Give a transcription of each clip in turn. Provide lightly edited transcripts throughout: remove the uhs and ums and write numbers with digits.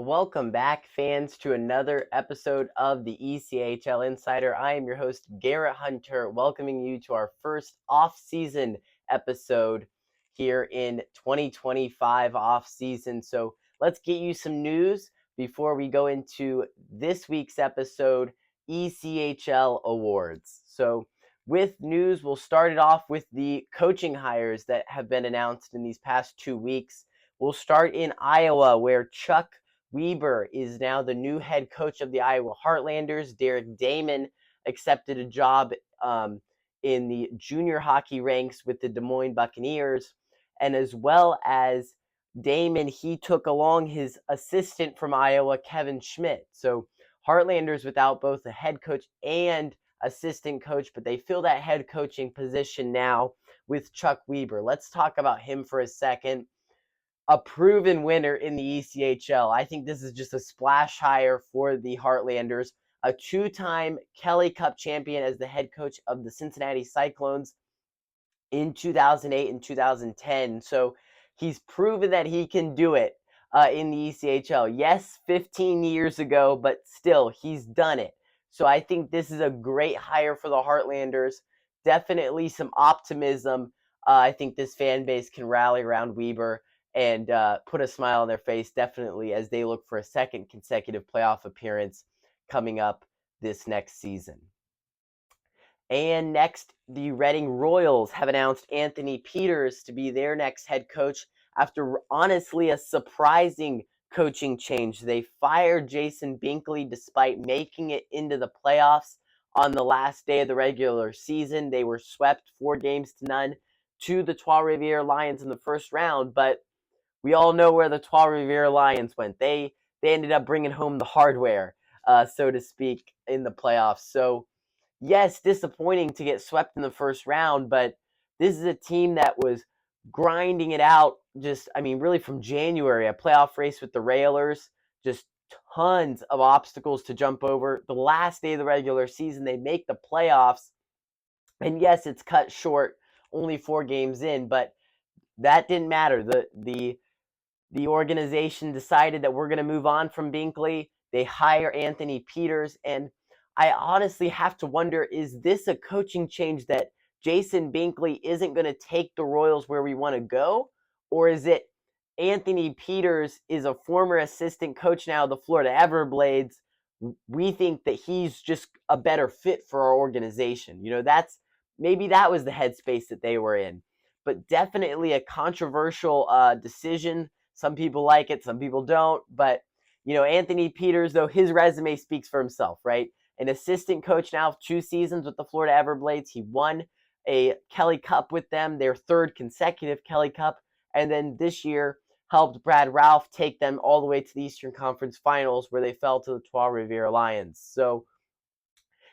welcome back, fans, to another episode of the ECHL Insider. I am your host, Garrett Hunter, welcoming you to our first off-season episode here in 2025 off-season. So let's get you some news before we go into this week's episode, ECHL Awards. So with news, we'll start it off with the coaching hires that have been announced in these past 2 weeks. We'll start in Iowa, where Chuck Weber is now the new head coach of the Iowa Heartlanders. Derek Damon accepted a job in the junior hockey ranks with the Des Moines Buccaneers. And as well as Damon, he took along his assistant from Iowa, Kevin Schmidt. So Heartlanders without both a head coach and assistant coach, but they fill that head coaching position now with Chuck Weber. Let's talk about him for a second. A proven winner in the ECHL. I think this is just a splash hire for the Heartlanders. A two-time Kelly Cup champion as the head coach of the Cincinnati Cyclones in 2008 and 2010. So he's proven that he can do it in the ECHL. Yes, 15 years ago, but still, he's done it. So I think this is a great hire for the Heartlanders. Definitely some optimism. I think this fan base can rally around Weber and put a smile on their face, definitely, as they look for a second consecutive playoff appearance coming up this next season. And next, the Reading Royals have announced Anthony Peters to be their next head coach after, honestly, a surprising coaching change. They fired Jason Binkley despite making it into the playoffs on the last day of the regular season. They were swept 4-0 to the Trois-Rivières Lions in the first round, but we all know where the Trois-Rivières Lions went. They ended up bringing home the hardware, so to speak, in the playoffs. So, yes, disappointing to get swept in the first round, but this is a team that was grinding it out really from January, a playoff race with the Railers, just tons of obstacles to jump over. The last day of the regular season, they make the playoffs, and yes, it's cut short, only 4 games in, but that didn't matter. The organization decided that we're going to move on from Binkley. They hire Anthony Peters, and I honestly have to wonder, is this a coaching change that Jason Binkley isn't going to take the Royals where we want to go? Or is it Anthony Peters is a former assistant coach now of the Florida Everblades? We think that he's just a better fit for our organization. Maybe that was the headspace that they were in. But definitely a controversial decision. Some people like it, some people don't. But, Anthony Peters, though, his resume speaks for himself, right? An assistant coach now, 2 seasons with the Florida Everblades. He won a Kelly Cup with them, their 3rd consecutive Kelly Cup. And then this year helped Brad Ralph take them all the way to the Eastern Conference Finals, where they fell to the Trois-Rivières Lions. So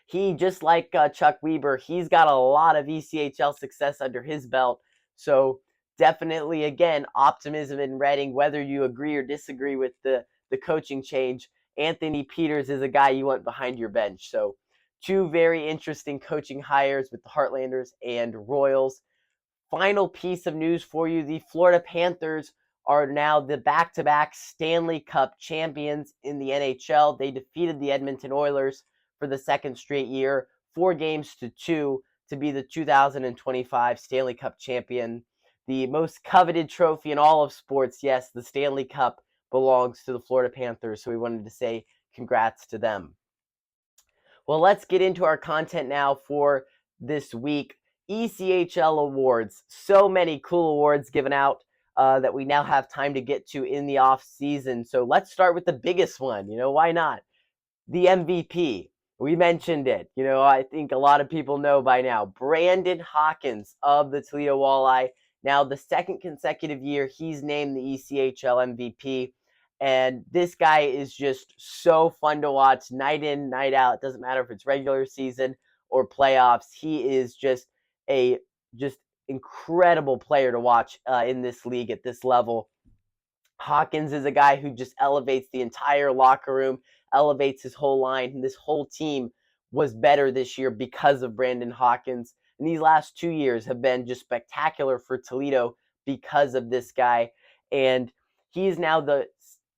he, just like Chuck Weber, he's got a lot of ECHL success under his belt. So definitely, again, optimism in Reading. Whether you agree or disagree with the coaching change, Anthony Peters is a guy you want behind your bench. So 2 very interesting coaching hires with the Heartlanders and Royals. Final piece of news for you, the Florida Panthers are now the back-to-back Stanley Cup champions in the NHL. They defeated the Edmonton Oilers for the 2nd straight year, 4-2, to be the 2025 Stanley Cup champion. The most coveted trophy in all of sports, yes, the Stanley Cup belongs to the Florida Panthers, so we wanted to say congrats to them. Well, let's get into our content now for this week. ECHL Awards. So many cool awards given out that we now have time to get to in the off season. So let's start with the biggest one. Why not? The MVP. We mentioned it. I think a lot of people know by now. Brandon Hawkins of the Toledo Walleye. Now, the 2nd consecutive year, he's named the ECHL MVP. And this guy is just so fun to watch night in, night out. It doesn't matter if it's regular season or playoffs. He is just incredible player to watch in this league at this level. Hawkins is a guy who just elevates the entire locker room, elevates his whole line, and this whole team was better this year because of Brandon Hawkins. And these last 2 years have been just spectacular for Toledo because of this guy. And he is now the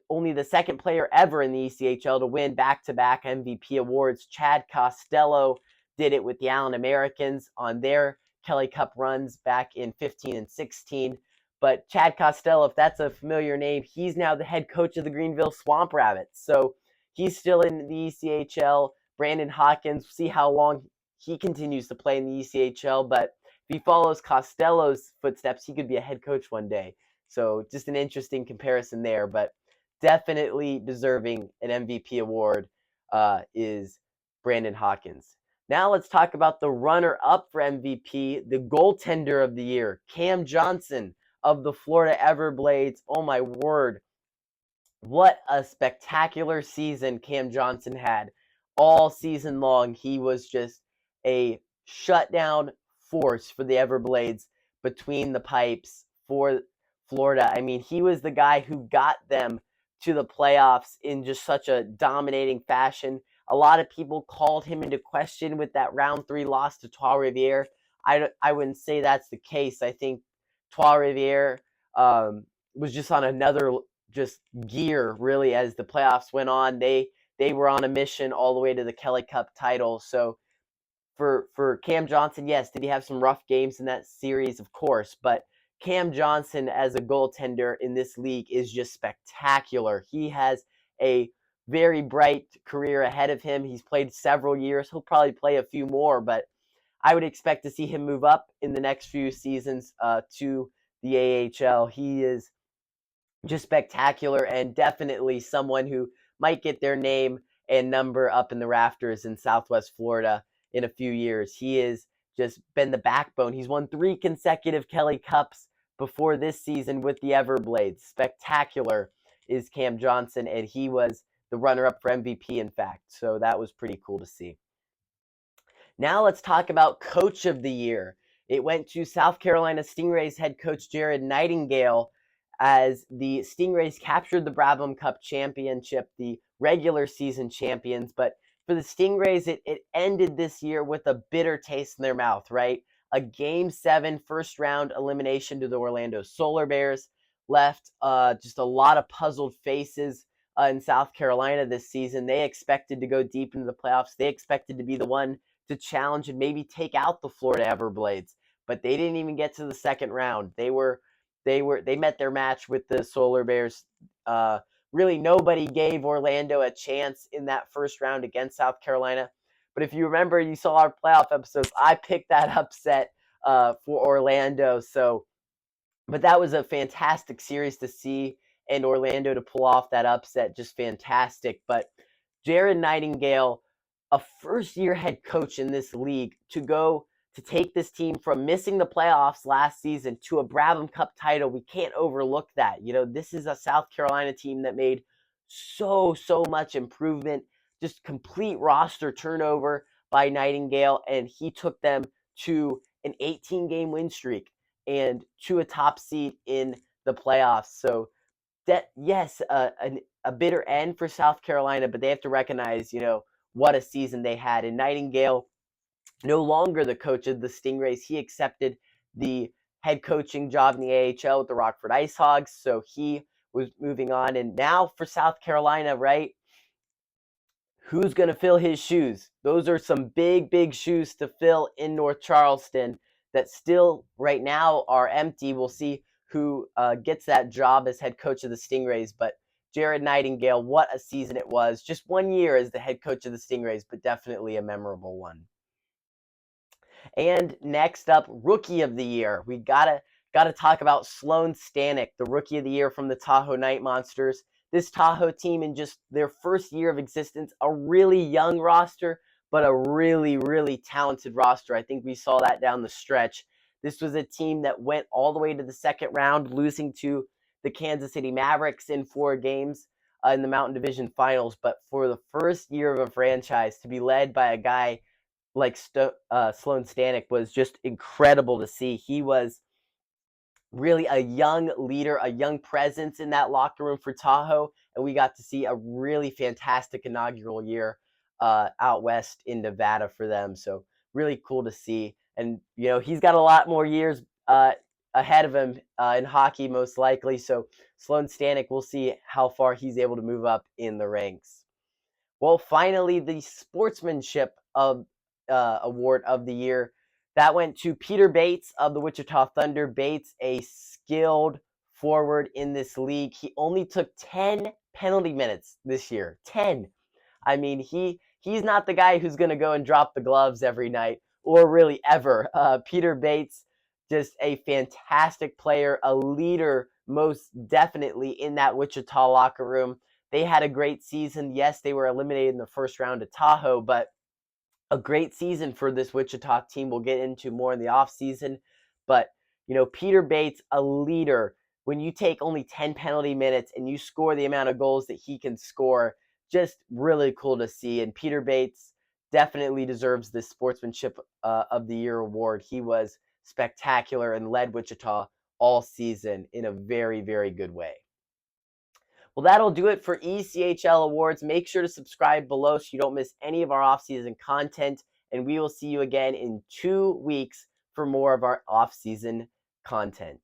only the second player ever in the ECHL to win back-to-back MVP awards. Chad Costello did it with the Allen Americans on their Kelly Cup runs back in 15 and 16. But Chad Costello, if that's a familiar name, he's now the head coach of the Greenville Swamp Rabbits. So he's still in the ECHL. Brandon Hawkins, see how long he continues to play in the ECHL. But if he follows Costello's footsteps, he could be a head coach one day. So just an interesting comparison there. But definitely deserving an MVP award is Brandon Hawkins. Now let's talk about the runner-up for MVP, the goaltender of the year, Cam Johnson of the Florida Everblades. Oh my word. What a spectacular season Cam Johnson had. All season long, he was just a shutdown force for the Everblades between the pipes for Florida. I mean, he was the guy who got them to the playoffs in just such a dominating fashion. A lot of people called him into question with that round 3 loss to Trois Rivières. I wouldn't say that's the case. I think Trois Rivières was just on another just gear really as the playoffs went on. They were on a mission all the way to the Kelly Cup title. So for Cam Johnson, yes, did he have some rough games in that series? Of course, but Cam Johnson as a goaltender in this league is just spectacular. He has a very bright career ahead of him. He's played several years. He'll probably play a few more, but I would expect to see him move up in the next few seasons to the AHL. He is just spectacular and definitely someone who might get their name and number up in the rafters in Southwest Florida in a few years. He has just been the backbone. He's won 3 consecutive Kelly Cups before this season with the Everblades. Spectacular is Cam Johnson, and he was the runner-up for MVP, in fact. So that was pretty cool to see. Now let's talk about Coach of the Year. It went to South Carolina Stingrays head coach Jared Nightingale as the Stingrays captured the Brabham Cup championship, the regular season champions. But for the Stingrays, it ended this year with a bitter taste in their mouth, right? A Game 7 first-round elimination to the Orlando Solar Bears left just a lot of puzzled faces in South Carolina this season. They expected to go deep into the playoffs. They expected to be the one to challenge and maybe take out the Florida Everblades, but they didn't even get to the second round. They met their match with the Solar Bears. Really, nobody gave Orlando a chance in that first round against South Carolina. But if you remember, you saw our playoff episodes. I picked that upset for Orlando. But that was a fantastic series to see, and Orlando to pull off that upset, just fantastic. But Jared Nightingale, a first-year head coach in this league, to take this team from missing the playoffs last season to a Brabham Cup title, we can't overlook that. You know, this is a South Carolina team that made so much improvement, just complete roster turnover by Nightingale, and he took them to an 18-game win streak and to a top seed in the playoffs. So that, yes, a bitter end for South Carolina, but they have to recognize, you know, what a season they had. And Nightingale, no longer the coach of the Stingrays, he accepted the head coaching job in the AHL with the Rockford Ice Hogs. So he was moving on. And now for South Carolina, right? Who's going to fill his shoes? Those are some big shoes to fill in North Charleston that still right now are empty. We'll see who gets that job as head coach of the Stingrays. But Jared Nightingale, what a season it was. Just 1 year as the head coach of the Stingrays, but definitely a memorable one. And next up, Rookie of the Year. We gotta talk about Sloan Stanek, the Rookie of the Year from the Tahoe Night Monsters. This Tahoe team, in just their first year of existence, a really young roster, but a really talented roster. I think we saw that down the stretch. This was a team that went all the way to the second round, losing to the Kansas City Mavericks in 4 games in the Mountain Division Finals. But for the first year of a franchise to be led by a guy like Sloan Stanek was just incredible to see. He was really a young leader, a young presence in that locker room for Tahoe, and we got to see a really fantastic inaugural year out west in Nevada for them. So really cool to see. And, you know, he's got a lot more years ahead of him in hockey, most likely. So Sloan Stanek, we'll see how far he's able to move up in the ranks. Well, finally, the sportsmanship of award of the year that went to Peter Bates of the Wichita Thunder. Bates, a skilled forward in this league. He only took 10 penalty minutes this year. 10. I mean, he's not the guy who's going to go and drop the gloves every night or really ever. Peter Bates, just a fantastic player, a leader most definitely in that Wichita locker room. They had a great season. Yes, they were eliminated in the first round of Tahoe, but a great season for this Wichita team. We'll get into more in the offseason. But, Peter Bates, a leader. When you take only 10 penalty minutes and you score the amount of goals that he can score, just really cool to see. And Peter Bates definitely deserves this Sportsmanship of the Year award. He was spectacular and led Wichita all season in a very, very good way. Well, that'll do it for ECHL Awards. Make sure to subscribe below so you don't miss any of our off-season content, and we will see you again in 2 weeks for more of our off-season content.